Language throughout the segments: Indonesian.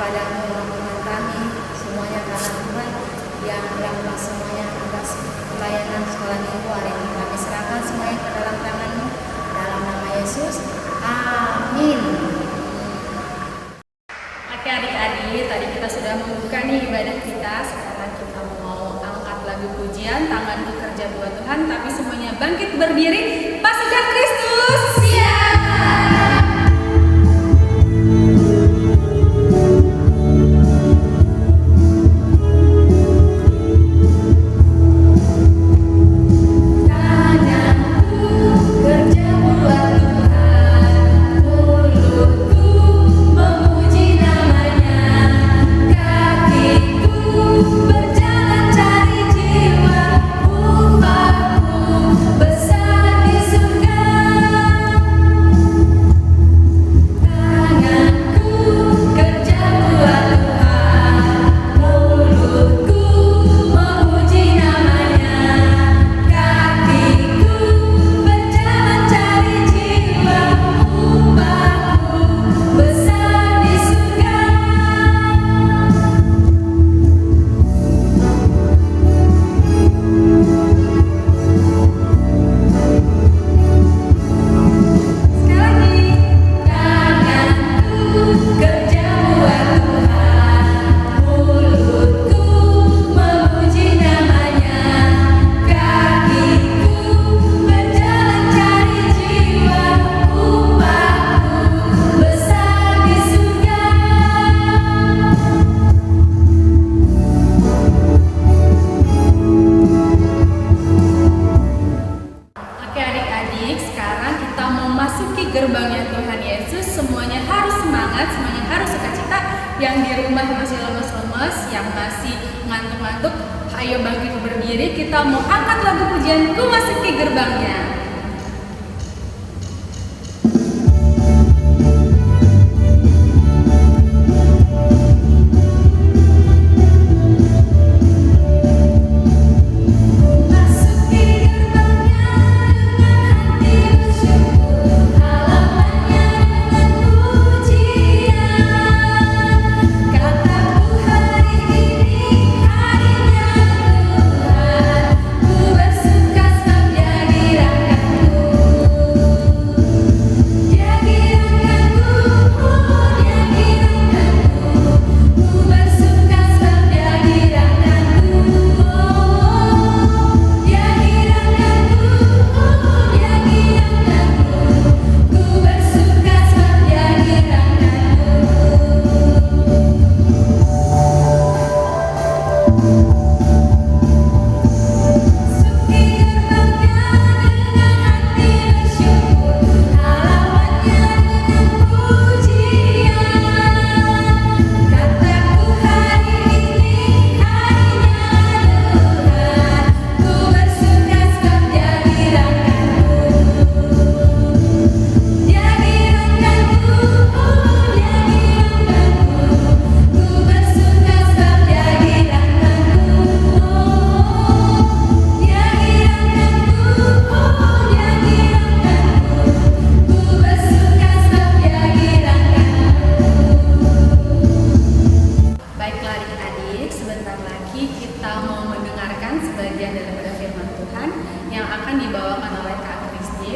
kepadamu Tuhan kami, semuanya karena Tuhan yang semuanya atas pelayanan sekolah minggu hari ini kami serahkan semuanya ke dalam tangan-Mu, dalam nama Yesus, amin. Oke adik-adik, tadi kita sudah membuka nih ibadah kita. Sekarang kita mau angkat lagu pujian, tanganku kerja buat Tuhan, tapi semuanya bangkit berdiri, pasukan Kristus, siap. Gerbangnya Tuhan Yesus, semuanya harus semangat, semuanya harus sukacita. Yang di rumah masih lemes-lemes, yang masih ngantuk-ngantuk, ayo bangkit berdiri, kita mau angkat lagu pujian, Ku Masuki Gerbangnya.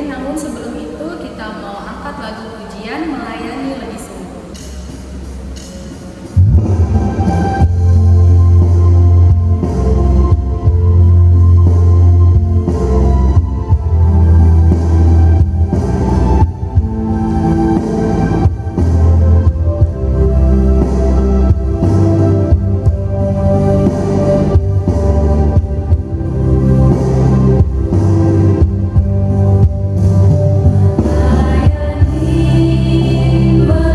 Namun sebelum itu kita mau angkat lagu pujian Melayani Lebih Sungguh. Melayani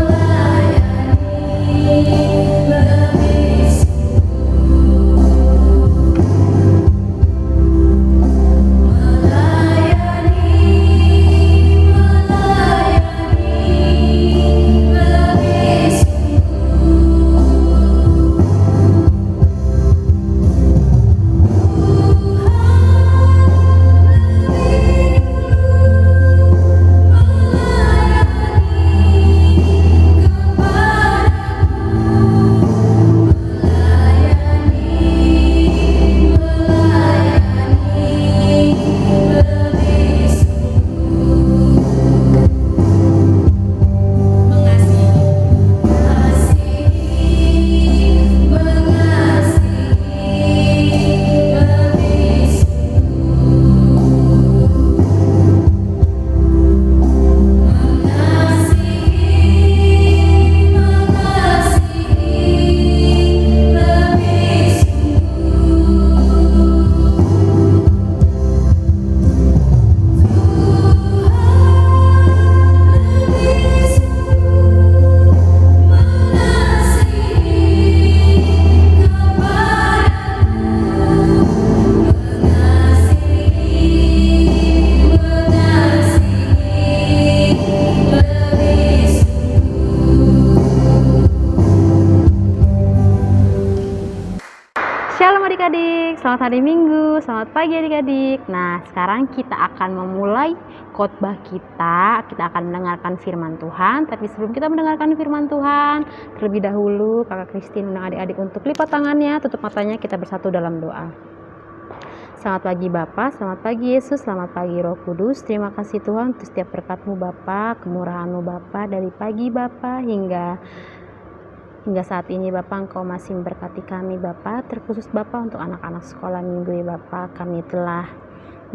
Selamat hari Minggu, selamat pagi adik-adik. Nah, sekarang kita akan memulai khotbah kita. Kita akan mendengarkan firman Tuhan. Tapi sebelum kita mendengarkan firman Tuhan, terlebih dahulu Kakak Christine undang adik-adik untuk lipat tangannya, tutup matanya, kita bersatu dalam doa. Selamat pagi Bapa, selamat pagi Yesus, selamat pagi Roh Kudus. Terima kasih Tuhan untuk setiap berkat-Mu Bapa, kemurahan-Mu Bapa, dari pagi Bapa hingga saat ini Bapa, Engkau masih memberkati kami Bapa, terkhusus Bapa untuk anak-anak sekolah minggu ya Bapa. Kami telah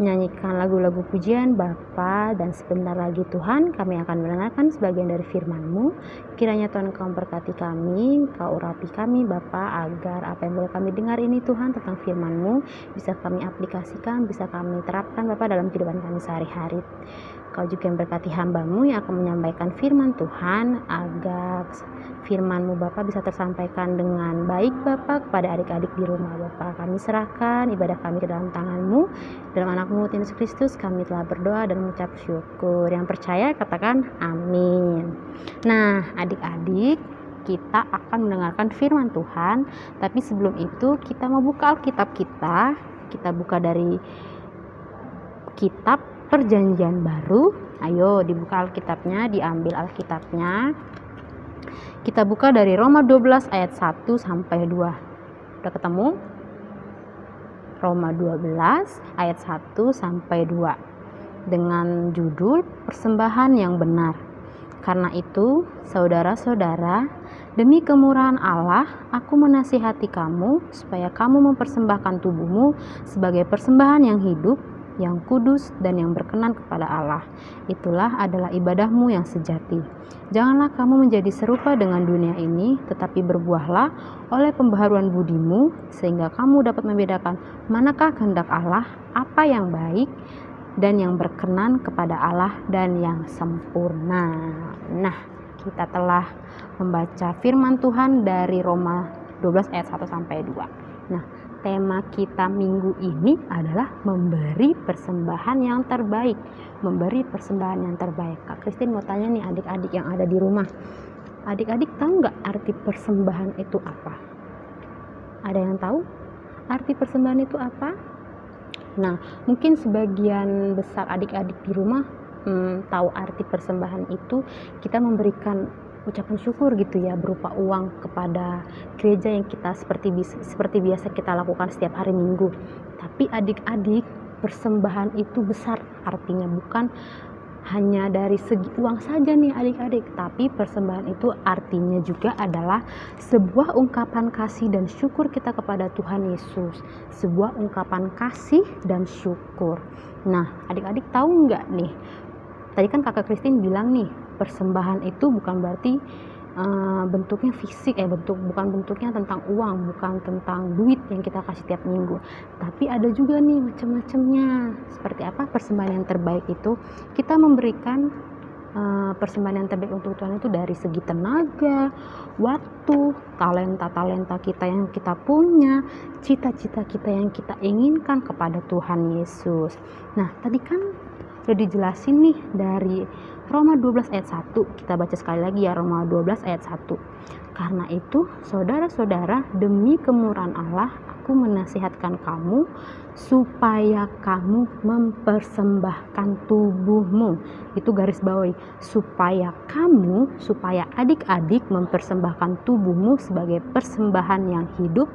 menyanyikan lagu-lagu pujian Bapa, dan sebentar lagi Tuhan kami akan mendengarkan sebagian dari firman-Mu. Kiranya Tuhan Engkau memberkati kami, Engkau urapi kami Bapa, agar apa yang boleh kami dengar ini Tuhan tentang firman-Mu bisa kami aplikasikan, bisa kami terapkan Bapa dalam kehidupan kami sehari-hari. Kau juga yang berkati hamba-Mu yang akan menyampaikan firman Tuhan, agar firman-Mu Bapa bisa tersampaikan dengan baik Bapa kepada adik-adik di rumah Bapa. Kami serahkan ibadah kami ke dalam tangan-Mu. Dalam anak-Mu Yesus Kristus kami telah berdoa dan mengucap syukur. Yang percaya katakan amin. Nah adik-adik, kita akan mendengarkan firman Tuhan. Tapi sebelum itu kita mau buka Alkitab kita. Kita buka dari kitab Perjanjian Baru. Ayo dibuka Alkitabnya, diambil Alkitabnya. Kita buka dari Roma 12 ayat 1 sampai 2. Udah ketemu? Roma 12 ayat 1 sampai 2. Dengan judul Persembahan yang Benar. Karena itu, saudara-saudara, demi kemurahan Allah, aku menasihati kamu supaya kamu mempersembahkan tubuhmu sebagai persembahan yang hidup, yang kudus dan yang berkenan kepada Allah. Itulah adalah ibadahmu yang sejati. Janganlah kamu menjadi serupa dengan dunia ini, tetapi berbuahlah oleh pembaharuan budimu, sehingga kamu dapat membedakan manakah kehendak Allah, apa yang baik dan yang berkenan kepada Allah dan yang sempurna. Nah, kita telah membaca firman Tuhan dari Roma 12 ayat 1 sampai 2. Nah, tema kita minggu ini adalah memberi persembahan yang terbaik. Memberi persembahan yang terbaik. Kak Christine mau tanya nih adik-adik yang ada di rumah. Adik-adik tahu nggak arti persembahan itu apa? Ada yang tahu arti persembahan itu apa? Nah, mungkin sebagian besar adik-adik di rumah tahu arti persembahan itu kita memberikan ucapan syukur gitu ya, berupa uang kepada gereja yang kita seperti biasa kita lakukan setiap hari Minggu. Tapi adik-adik, persembahan itu besar artinya, bukan hanya dari segi uang saja nih adik-adik, tapi persembahan itu artinya juga adalah sebuah ungkapan kasih dan syukur kita kepada Tuhan Yesus. Sebuah ungkapan kasih dan syukur. Nah, adik-adik tahu nggak nih? Tadi kan Kakak Christine bilang nih, persembahan itu bukan berarti bentuknya fisik, bukan bentuknya tentang uang, bukan tentang duit yang kita kasih tiap minggu. Tapi ada juga nih macam-macamnya. Seperti apa persembahan yang terbaik itu? Kita memberikan persembahan yang terbaik untuk Tuhan itu dari segi tenaga, waktu, talenta-talenta kita yang kita punya, cita-cita kita yang kita inginkan kepada Tuhan Yesus. Nah, tadi kan udah dijelasin nih dari Roma 12 ayat 1. Kita baca sekali lagi ya, Roma 12 ayat 1. Karena itu, saudara-saudara, demi kemurahan Allah, aku menasihatkan kamu supaya kamu mempersembahkan tubuhmu. Itu garis bawahi, supaya adik-adik mempersembahkan tubuhmu sebagai persembahan yang hidup,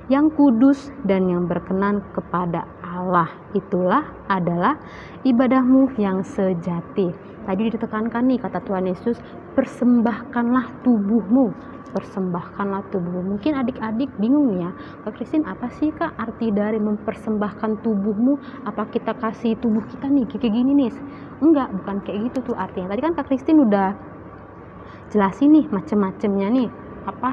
yang kudus dan yang berkenan kepada Allah. Itulah adalah ibadahmu yang sejati. Tadi ditekankan nih kata Tuhan Yesus, persembahkanlah tubuhmu. Persembahkanlah tubuhmu. Mungkin adik-adik bingung ya, Kak Christine, apa sih Kak arti dari mempersembahkan tubuhmu? Apa kita kasih tubuh kita nih kayak gini nih? Enggak, bukan kayak gitu tuh artinya. Tadi kan Kak Christine udah jelasin nih macam-macamnya nih, apa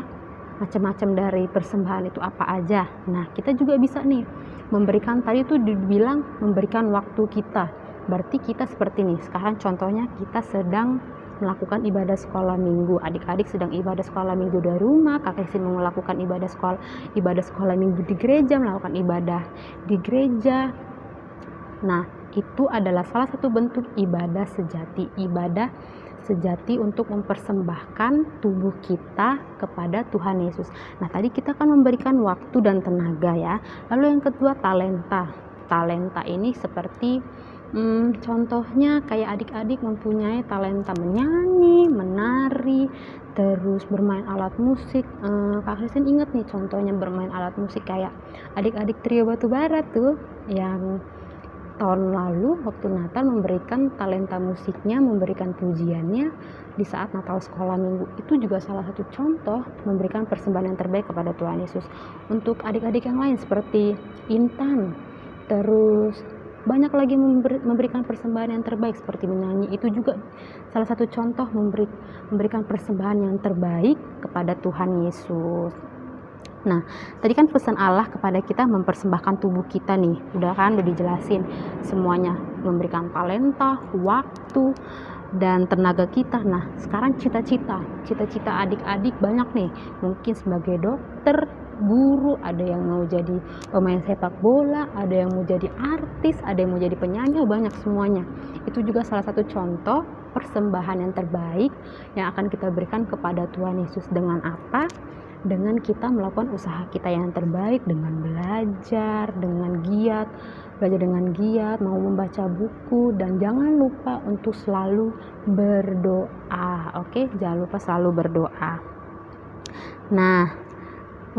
macam-macam dari persembahan itu apa aja. Nah, kita juga bisa nih memberikan, tadi tuh dibilang memberikan waktu kita. Berarti kita seperti nih, sekarang contohnya kita sedang melakukan ibadah sekolah minggu. Adik-adik sedang ibadah sekolah minggu dari rumah, Kak Christine melakukan ibadah sekolah minggu di gereja, melakukan ibadah di gereja. Nah, itu adalah salah satu bentuk ibadah sejati, ibadah sejati untuk mempersembahkan tubuh kita kepada Tuhan Yesus. Nah, tadi kita kan memberikan waktu dan tenaga ya. Lalu yang kedua, talenta. Talenta ini seperti contohnya kayak adik-adik mempunyai talenta menyanyi, menari, terus bermain alat musik. Kak Christine ingat nih contohnya bermain alat musik kayak adik-adik trio Batubara tuh yang tahun lalu waktu Natal memberikan talenta musiknya, memberikan pujiannya di saat Natal sekolah minggu. Itu juga salah satu contoh memberikan persembahan yang terbaik kepada Tuhan Yesus. Untuk adik-adik yang lain seperti Intan, terus banyak lagi memberikan persembahan yang terbaik seperti menyanyi, itu juga salah satu contoh memberikan persembahan yang terbaik kepada Tuhan Yesus. Nah, tadi kan pesan Allah kepada kita mempersembahkan tubuh kita nih, udah dijelasin semuanya, memberikan talenta, waktu, dan tenaga kita. Nah, sekarang cita-cita adik-adik banyak nih, mungkin sebagai dokter, guru, ada yang mau jadi pemain sepak bola, ada yang mau jadi artis, ada yang mau jadi penyanyi, banyak semuanya. Itu juga salah satu contoh persembahan yang terbaik yang akan kita berikan kepada Tuhan Yesus. Dengan apa? Dengan kita melakukan usaha kita yang terbaik, dengan belajar dengan giat, mau membaca buku, dan jangan lupa untuk selalu berdoa. Oke, jangan lupa selalu berdoa. Nah,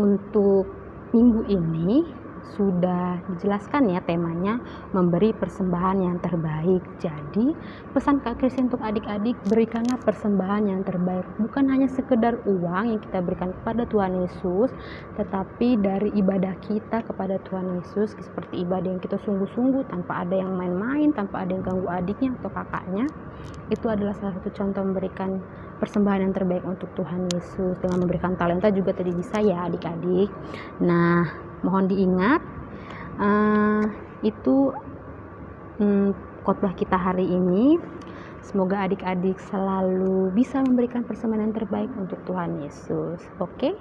untuk minggu ini sudah dijelaskan ya temanya, memberi persembahan yang terbaik. Jadi pesan Kak Christine untuk adik-adik, berikanlah persembahan yang terbaik, bukan hanya sekedar uang yang kita berikan kepada Tuhan Yesus, tetapi dari ibadah kita kepada Tuhan Yesus, seperti ibadah yang kita sungguh-sungguh tanpa ada yang main-main, tanpa ada yang ganggu adiknya atau kakaknya. Itu adalah salah satu contoh memberikan persembahan yang terbaik untuk Tuhan Yesus. Dengan memberikan talenta juga tadi bisa ya adik-adik. Nah, mohon diingat itu khotbah kita hari ini. Semoga adik-adik selalu bisa memberikan persembahan yang terbaik untuk Tuhan Yesus. Oke?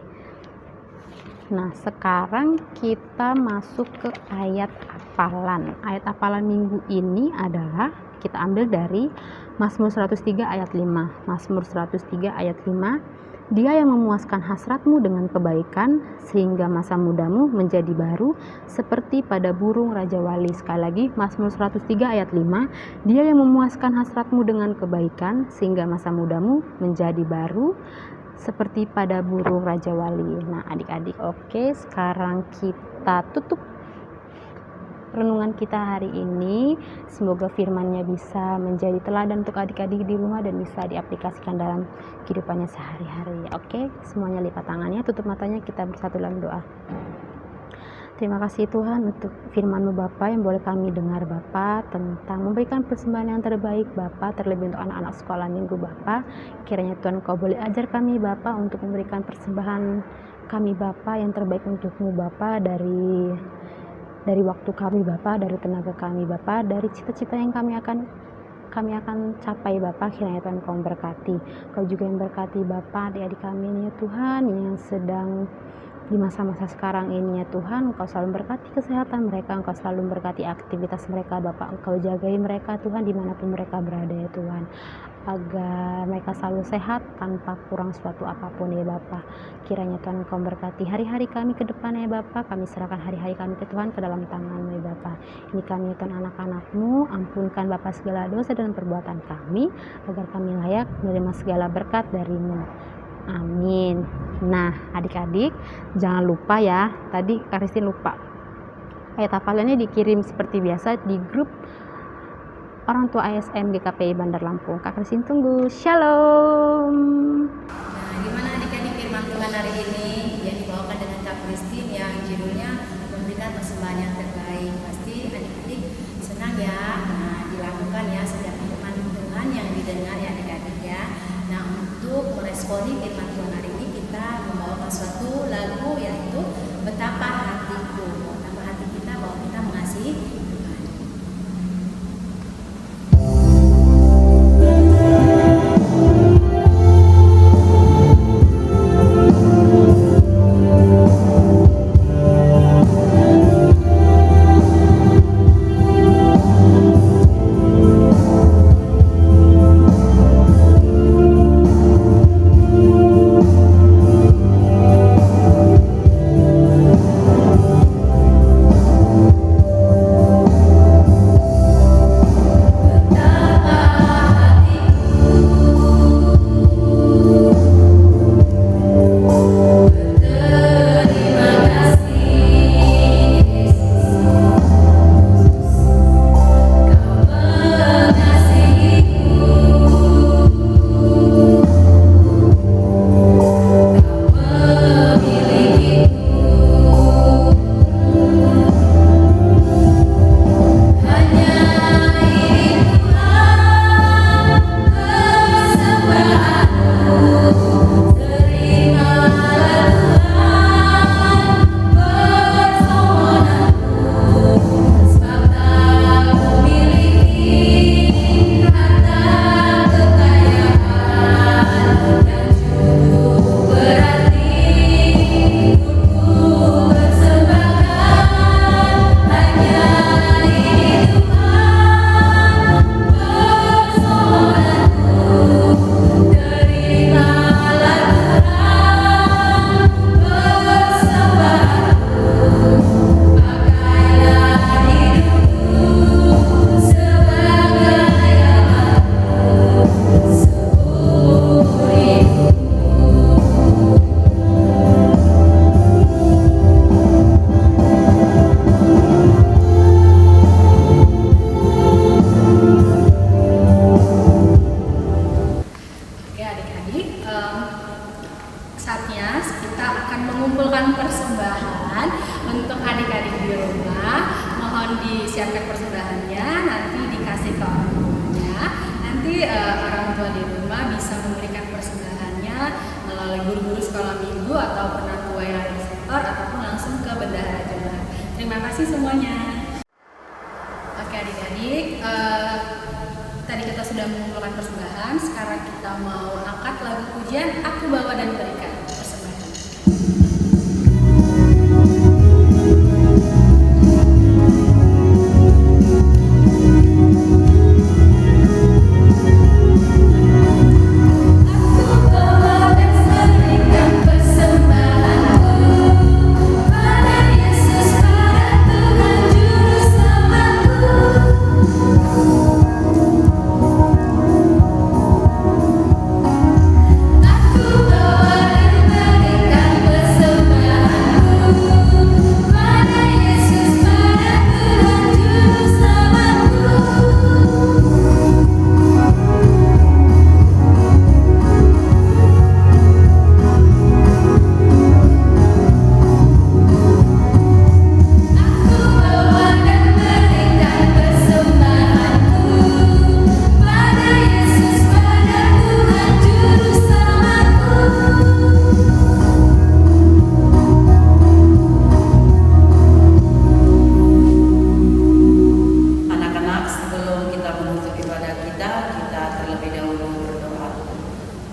Nah, sekarang kita masuk ke ayat hafalan. Ayat hafalan minggu ini adalah kita ambil dari Mazmur 103 ayat 5. Mazmur 103 ayat 5. Dia yang memuaskan hasratmu dengan kebaikan, sehingga masa mudamu menjadi baru seperti pada burung Raja Wali. Sekali lagi, Mazmur 103 ayat 5. Dia yang memuaskan hasratmu dengan kebaikan, sehingga masa mudamu menjadi baru seperti pada burung Raja Wali. Nah, adik-adik, oke, sekarang kita tutup renungan kita hari ini. Semoga firman-Nya bisa menjadi teladan untuk adik-adik di rumah dan bisa diaplikasikan dalam kehidupannya sehari-hari. Oke, semuanya lipat tangannya, tutup matanya, kita bersatu dalam doa. Terima kasih Tuhan untuk firman-Mu Bapa yang boleh kami dengar Bapa, tentang memberikan persembahan yang terbaik Bapa, terlebih untuk anak-anak sekolah minggu Bapa. Kiranya Tuhan Kau boleh ajar kami Bapa untuk memberikan persembahan kami Bapa yang terbaik untuk-Mu Bapa, dari waktu kami Bapa, dari tenaga kami Bapa, dari cita-cita yang kami akan capai Bapa. Kiranya Tuhan Kau berkati. Kau juga yang berkati Bapa adik-adik kami ini ya Tuhan, yang sedang di masa-masa sekarang ini ya Tuhan. Engkau selalu berkati kesehatan mereka, Engkau selalu berkati aktivitas mereka Bapak. Engkau jagai mereka Tuhan dimanapun mereka berada ya Tuhan, agar mereka selalu sehat tanpa kurang suatu apapun ya Bapak. Kiranya Tuhan Engkau berkati hari-hari kami ke depan ya Bapak. Kami serahkan hari-hari kami ke Tuhan, ke dalam tangan-Mu ya Bapak. Ini kami Tuhan anak-anak-Mu, ampunkan Bapak segala dosa dan perbuatan kami, agar kami layak menerima segala berkat dari-Mu. Amin. Nah, adik-adik jangan lupa ya, tadi Kak Christine lupa, ayat hafalannya dikirim seperti biasa di grup orang tua ASM GKPI Bandar Lampung. Kak Christine tunggu. Shalom. Nah, gimana adik-adik firman Tuhan hari ini yang dibawakan dengan Kak Christine yang judulnya memberikan persembahan yang terbaik. Pasti adik-adik senang ya. Nah, dilakukan ya setiap firman Tuhan yang didengar ya adik-adik ya. Nah, untuk meresponi firman Tuhan hari ini kita membawakan suatu lagu yaitu Betapa Hatiku. Betapa hati kita bahwa kita mengasihi Tuhan. nanti orang tua di rumah bisa memberikan persembahannya melalui guru-guru sekolah minggu atau penatua yang ada di sektor ataupun langsung ke bendahara jemaat. Terima kasih semuanya. Oke adik-adik, tadi kita sudah mengumpulkan persembahan, sekarang kita mau angkat lagu pujian Aku Bawa dan Berikan persembahan.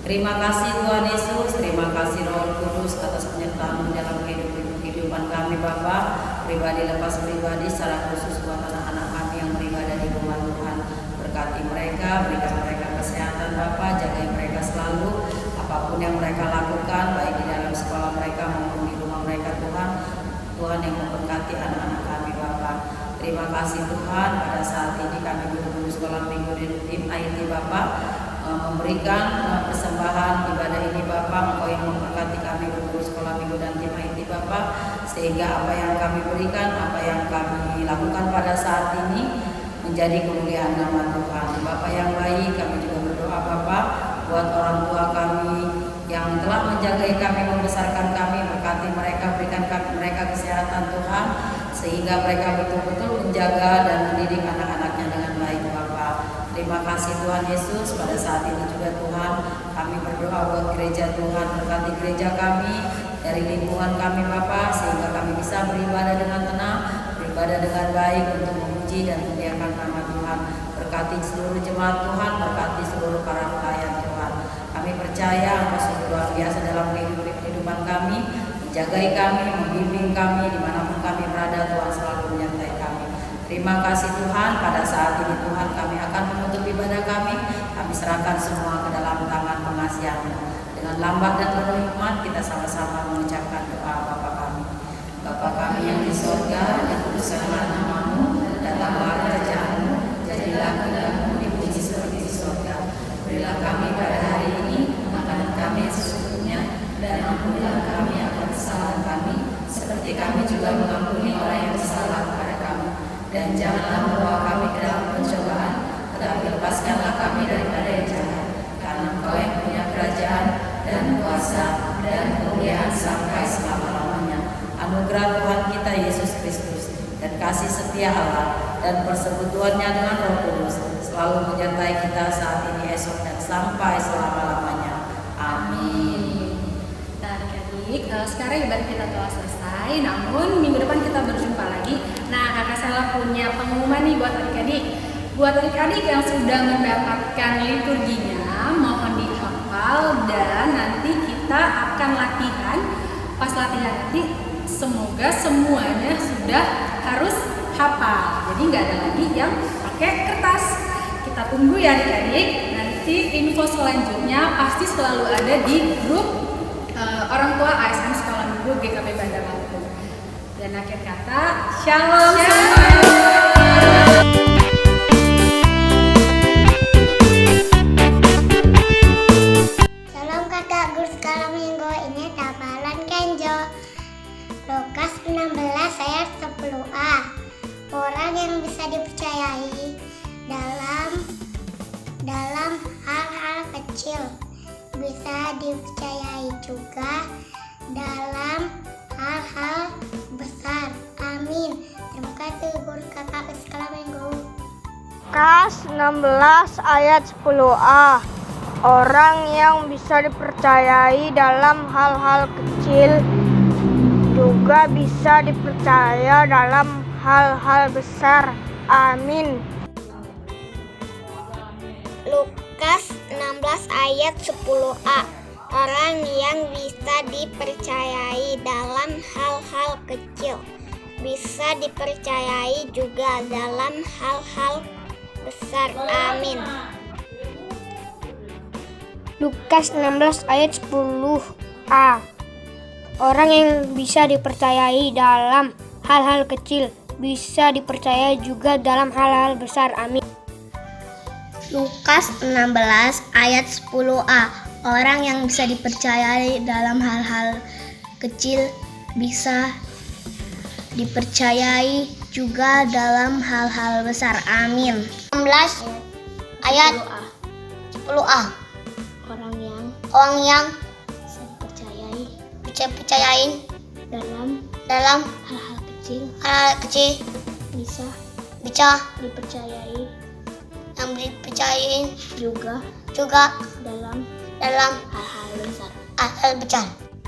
Terima kasih Tuhan Yesus, terima kasih Roh Kudus atas penyertaan dalam kehidupan kami Bapa, pribadi lepas pribadi, secara khusus buat anak-anak kami yang beribadah di rumah Tuhan. Berkati mereka, berikan mereka kesehatan Bapa, jaga mereka selalu, apapun yang mereka lakukan, baik di dalam sekolah mereka maupun di rumah mereka Tuhan. Tuhan yang memberkati anak-anak kami Bapa. Terima kasih Tuhan, pada saat ini kami guru-guru sekolah minggu di tim IT Bapa memberikan persembahan ibadah ini Bapak, Engkau yang memberkati kami guru sekolah minggu dan tim IT Bapak, sehingga apa yang kami berikan, apa yang kami lakukan pada saat ini menjadi kemuliaan nama Tuhan. Bapak yang baik, kami juga berdoa Bapak buat orang tua kami yang telah menjagai kami, membesarkan kami, berkati mereka, berikan mereka kesehatan Tuhan, sehingga mereka betul-betul menjaga dan mendidik anak-anaknya dengan baik Bapak. Terima kasih Tuhan Yesus, pada saat ini juga Tuhan kami berdoa buat gereja Tuhan, berkati gereja kami dari lingkungan kami Bapak, sehingga kami bisa beribadah dengan tenang, beribadah dengan baik untuk memuji dan memuliakan nama Tuhan. Berkati seluruh jemaat Tuhan, berkati seluruh para pelayan Tuhan. Kami percaya Engkau sungguh luar biasa dalam kehidupan kami, menjagai kami, membimbing kami dimanapun kami berada. Tuhan selalu menyertai kami. Terima kasih Tuhan, pada saat ini Tuhan kami akan menutup ibadah kami serahkan semua ke dalam tangan pengasihan-Mu. Dengan lambat dan penuh hikmat kita sama-sama mengucapkan doa Bapa kami. Bapa kami yang di sorga, dikuduskanlah nama-Mu, datanglah kerajaan-Mu, jadilah kehendak-Mu dipuji seperti di sorga. Berilah kami pada hari ini makanan kami yang sesungguhnya, dan ampunilah kami akan kesalahan kami, seperti kami juga mengampuni orang yang bersalah kepada kami. Dan janganlah membawa kami ke dalam pencobaan, tetapi lepaskanlah kami daripada yang jahat, karena Engkau yang punya kerajaan dan kuasa dan kemuliaan sampai selama-lamanya. Anugerah Tuhan kita Yesus Kristus dan kasih setia Allah dan persekutuannya dengan Roh Kudus selalu menyertai kita saat ini, esok, dan sampai selama-lamanya. Amin. Nah adik-adik, sekarang ibadah kita telah selesai, namun minggu depan kita berjumpa lagi. Nah kakak Sela punya pengumuman nih buat adik-adik. Buat adik-adik yang sudah mendapatkan liturginya, mohon dihafal, dan nanti kita akan latihan. Pas latihan nanti semoga semuanya sudah harus hafal, jadi nggak ada lagi yang pakai kertas. Kita tunggu ya adik-adik. Nanti info selanjutnya pasti selalu ada di grup orang tua ASN Sekolah Minggu GKP Bandar Lampung. Dan akhir kata, shalom semuanya. Salam kakak guru sekolah minggu, ini hafalan Kenjo. Lukas 16 ayat 10a. Orang yang bisa dipercayai dalam hal-hal kecil bisa dipercayai juga dalam hal-hal besar. Amin. Terima kasih guru kakak sekolah minggu. Lukas 16 ayat 10a. Orang yang bisa dipercayai dalam hal-hal kecil juga bisa dipercaya dalam hal-hal besar. Amin. Lukas 16 ayat 10a. Orang yang bisa dipercayai dalam hal-hal kecil bisa dipercayai juga dalam hal-hal besar. Amin. Lukas 16 ayat 10a. Orang yang bisa dipercayai dalam hal-hal kecil bisa dipercayai juga dalam hal-hal besar. Amin. Lukas 16 ayat 10a. Orang yang bisa dipercayai dalam hal-hal kecil bisa dipercayai juga dalam hal-hal besar. Amin. 16 ayat 10a. Orang yang bisa dipercayai dalam hal-hal kecil bisa dipercayai juga dalam hal-hal besar.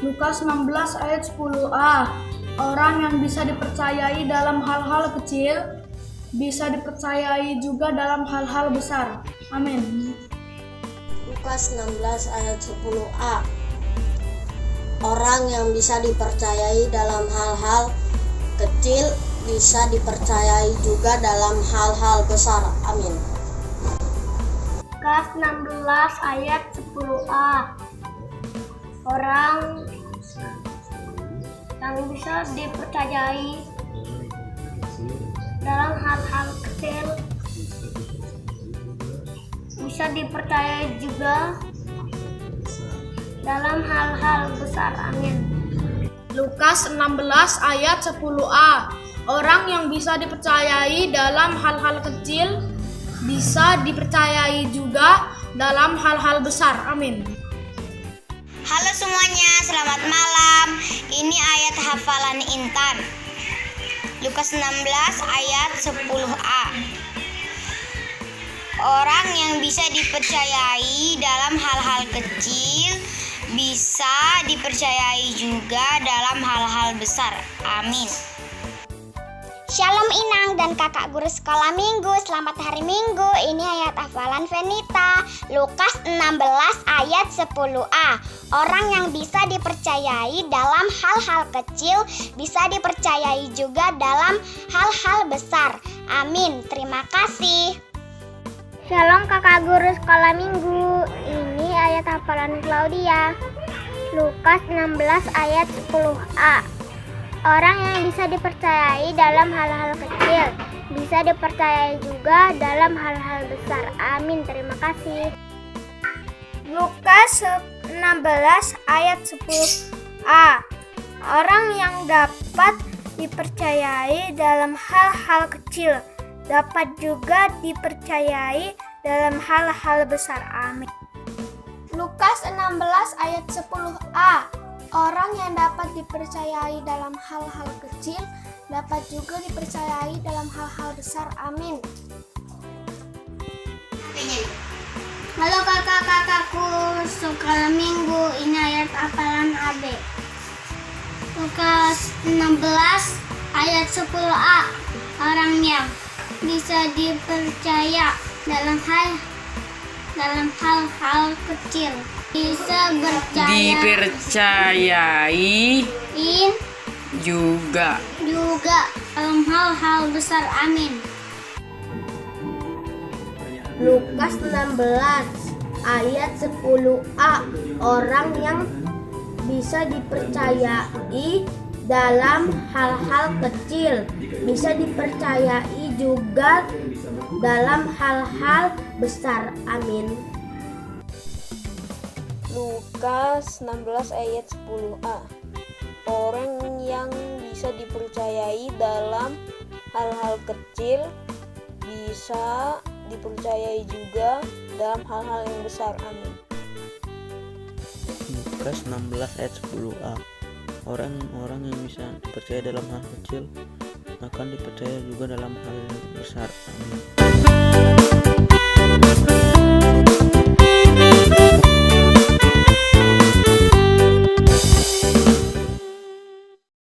Lukas 16 ayat 10a. Orang yang bisa dipercayai dalam hal-hal kecil bisa dipercayai juga dalam hal-hal besar. Amin. Lukas 16 ayat 10a. Orang yang bisa dipercayai dalam hal-hal kecil bisa dipercayai juga dalam hal-hal besar. Amin. Lukas 16 ayat 10a. Orang yang bisa dipercayai dalam hal-hal kecil bisa dipercayai juga dalam hal-hal besar. Amin. Lukas 16 ayat 10a. Orang yang bisa dipercayai dalam hal-hal kecil bisa dipercayai juga dalam hal-hal besar. Amin. Halo semuanya, selamat malam. Ini ayat hafalan Intan. Lukas 16 ayat 10a. Orang yang bisa dipercayai dalam hal-hal kecil bisa dipercayai juga dalam hal-hal besar. Amin. Shalom Inang dan kakak guru sekolah minggu, selamat hari minggu. Ini ayat hafalan Venita, Lukas 16 ayat 10a. Orang yang bisa dipercayai dalam hal-hal kecil bisa dipercayai juga dalam hal-hal besar. Amin. Terima kasih. Shalom kakak guru sekolah minggu. Ini ayat hafalan Claudia. Lukas 16 ayat 10a. Orang yang bisa dipercayai dalam hal-hal kecil bisa dipercayai juga dalam hal-hal besar. Amin. Terima kasih. Lukas 16 ayat 10a. Orang yang dapat dipercayai dalam hal-hal kecil dapat juga dipercayai dalam hal-hal besar. Amin. Lukas 16 ayat 10a. Orang yang dapat dipercayai dalam hal-hal kecil dapat juga dipercayai dalam hal-hal besar. Amin. Halo kakak-kakakku sekolah minggu, ini ayat hafalan AB. Lukas 16 ayat 10a. Orang yang bisa dipercaya dalam hal-hal kecil bisa dipercayai juga dalam hal-hal besar. Amin. Lukas 16 ayat 10a. Orang yang bisa dipercayai dalam hal-hal kecil bisa dipercayai juga dalam hal-hal besar. Amin. Lukas 16 ayat 10a. Orang yang bisa dipercayai dalam hal-hal kecil bisa dipercayai juga dalam hal-hal yang besar. Amin. Lukas 16 ayat 10a. Orang-orang yang bisa dipercaya dalam hal kecil akan dipercaya juga dalam hal yang besar. Amin.